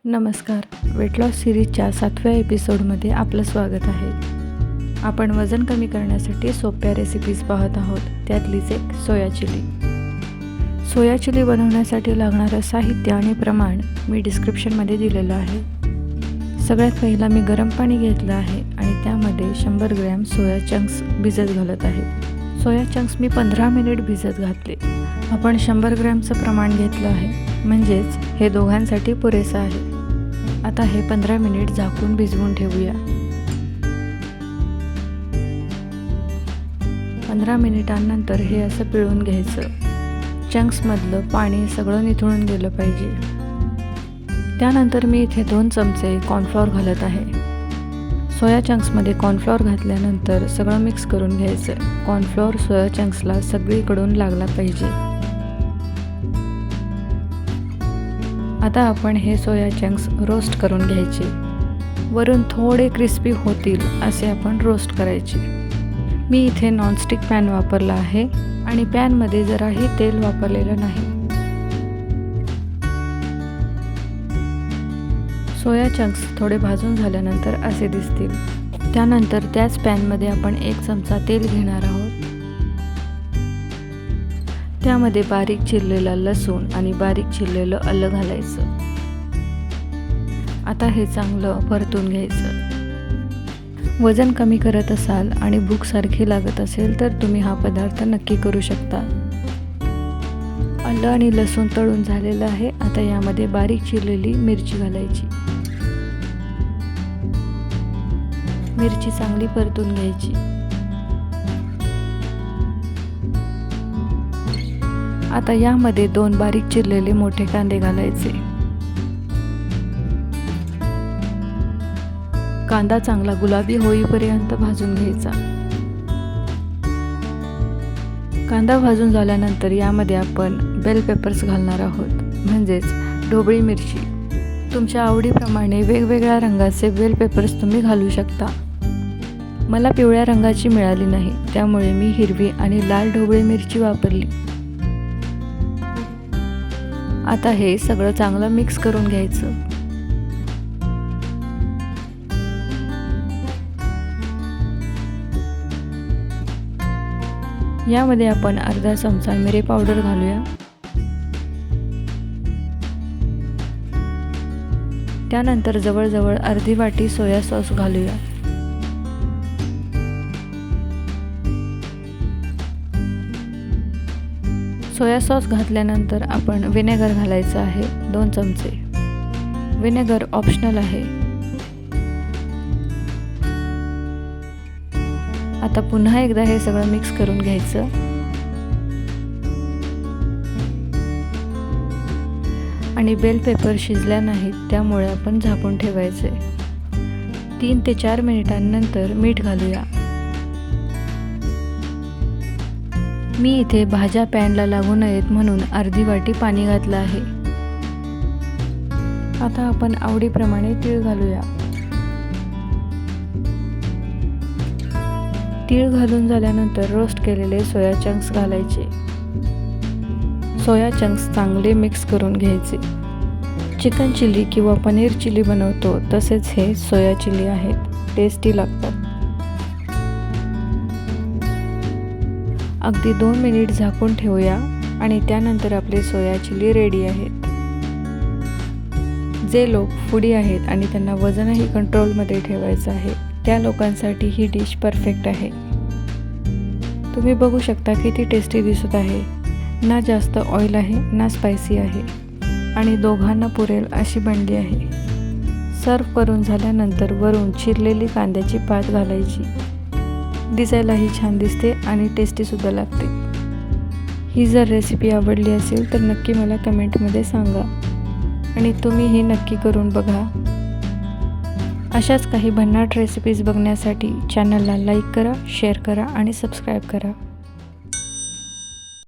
नमस्कार. Weight loss सिरीजच्या 7व्या एपिसोडमध्ये आपलं स्वागत आहे. आपण वजन कमी करण्यासाठी सोप्या रेसिपीज पाहत आहोत. त्यातलीच एक सोया चिली. सोया चिली बनवण्यासाठी लागणारं साहित्य आणि प्रमाण मी डिस्क्रिप्शनमध्ये दिलेलं आहे. सगळ्यात पहिला मी गरम पाणी घेतलं आहे आणि त्यामध्ये 100 ग्रॅम सोया चंक्स भिजत घालत आहे. सोया चंक्स मी 15 मिनिट भिजत घातले. आपण 100 ग्रॅमचं प्रमाण घेतलं आहे, म्हणजेच हे दोघांसाठी पुरेसं आहे. आता हे 15 मिनिट झाकून भिजवून ठेवूया. 15 मिनिटांनंतर हे असं पिळून घ्यायचं. चंक्समधलं पाणी सगळं निथळून गेलं पाहिजे. त्यानंतर मी इथे 2 चमचे कॉर्नफ्लॉवर घालत आहे. सोया चंक्समध्ये कॉर्नफ्लॉवर घातल्यानंतर सगळं मिक्स करून घ्यायचं. कॉर्नफ्लॉवर सोया चंक्सला सगळीकडून लागला पाहिजे. आता आपण हे सोया चंक्स रोस्ट करून घ्यायचे. वरून थोडे क्रिस्पी होतील असे आपण रोस्ट करायचे. मी इथे नॉनस्टिक पॅन वापरला आहे आणि पॅनमध्ये जराही तेल वापरलेलं नाही. सोया चंक्स थोडे भाजून झाल्यानंतर असे दिसतील. त्यानंतर त्याच पॅनमध्ये आपण 1 चमचा तेल घेणार आहोत. त्यामध्ये बारीक चिरलेला लसूण आणि बारीक चिरलेलं आलं घालायचं. आता हे चांगलं परतून घ्यायचं. वजन कमी करत असाल आणि भूक सारखी लागत असेल तर तुम्ही हा पदार्थ नक्की करू शकता. आलं आणि लसूण तळून झालेलं आहे. आता यामध्ये बारीक चिरलेली मिरची घालायची. मिरची चांगली परतून घ्यायची. आता यामध्ये 2 बारीक चिरलेले मोठे कांदे घालायचे. कांदा चांगला गुलाबी होईपर्यंत भाजून घ्यायचा. कांदा भाजून झाल्यानंतर यामध्ये आपण बेल पेपर्स घालणार आहोत, म्हणजेच ढोबळी मिरची. तुमच्या आवडीप्रमाणे वेगवेगळ्या रंगाचे बेल पेपर्स तुम्ही घालू शकता. मला पिवळ्या रंगाची मिळाली नाही, त्यामुळे मी हिरवी आणि लाल ढोबळी मिरची वापरली. आता हे सगळं चांगलं मिक्स करून घ्यायचं. यामध्ये आपण अर्धा चमचा मिरी पावडर घालूया. त्यानंतर जवळजवळ अर्धी वाटी सोया सॉस घालूया. सोया सॉस घातल्यानंतर आपण व्हिनेगर घालायचं आहे. 2 चमचे. व्हिनेगर ऑप्शनल आहे. आता पुन्हा एकदा हे सगळं मिक्स करून घ्यायचं. आणि बेल पेपर शिजल्या नाहीत, त्यामुळे आपण झाकून ठेवायचे. 3 ते 4 मिनिटांनंतर मीठ घालूया. मी इथे भाज्या पॅनला लागू नयेत म्हणून अर्धी वाटी पाणी घातलं आहे. आता आपण आवडीप्रमाणे तीळ घालूया. तीळ घालून झाल्यानंतर रोस्ट केलेले सोया चंक्स घालायचे. सोया चंक्स चांगले मिक्स करून घ्यायचे. चिकन चिली किंवा पनीर चिली बनवतो तसेच हे सोया चिली आहेत. टेस्टी लागतात. अगदी 2 मिनिट झाकून ठेवूया आणि त्यानंतर आपले सोया चिली रेडी आहेत. जे लोक फूडी आहेत आणि त्यांना वजनही कंट्रोलमध्ये ठेवायचं आहे, त्या लोकांसाठी ही डिश परफेक्ट आहे. तुम्ही बघू शकता किती टेस्टी दिसत आहे. ना जास्त ऑइल आहे ना स्पायसी आहे आणि दोघांना पुरेल अशी बनली आहे. सर्व करून झाल्यानंतर वरून चिरलेली कांद्याची पात घालायची. दिसायलाही छान दिसते आणि टेस्टीसुद्धा लागते. ही जर रेसिपी आवडली असेल तर नक्की मला कमेंटमध्ये सांगा आणि तुम्ही ही नक्की करून बघा. अशाच काही भन्नाट रेसिपीज बघण्यासाठी चॅनलला लाईक करा, शेअर करा आणि सबस्क्राईब करा.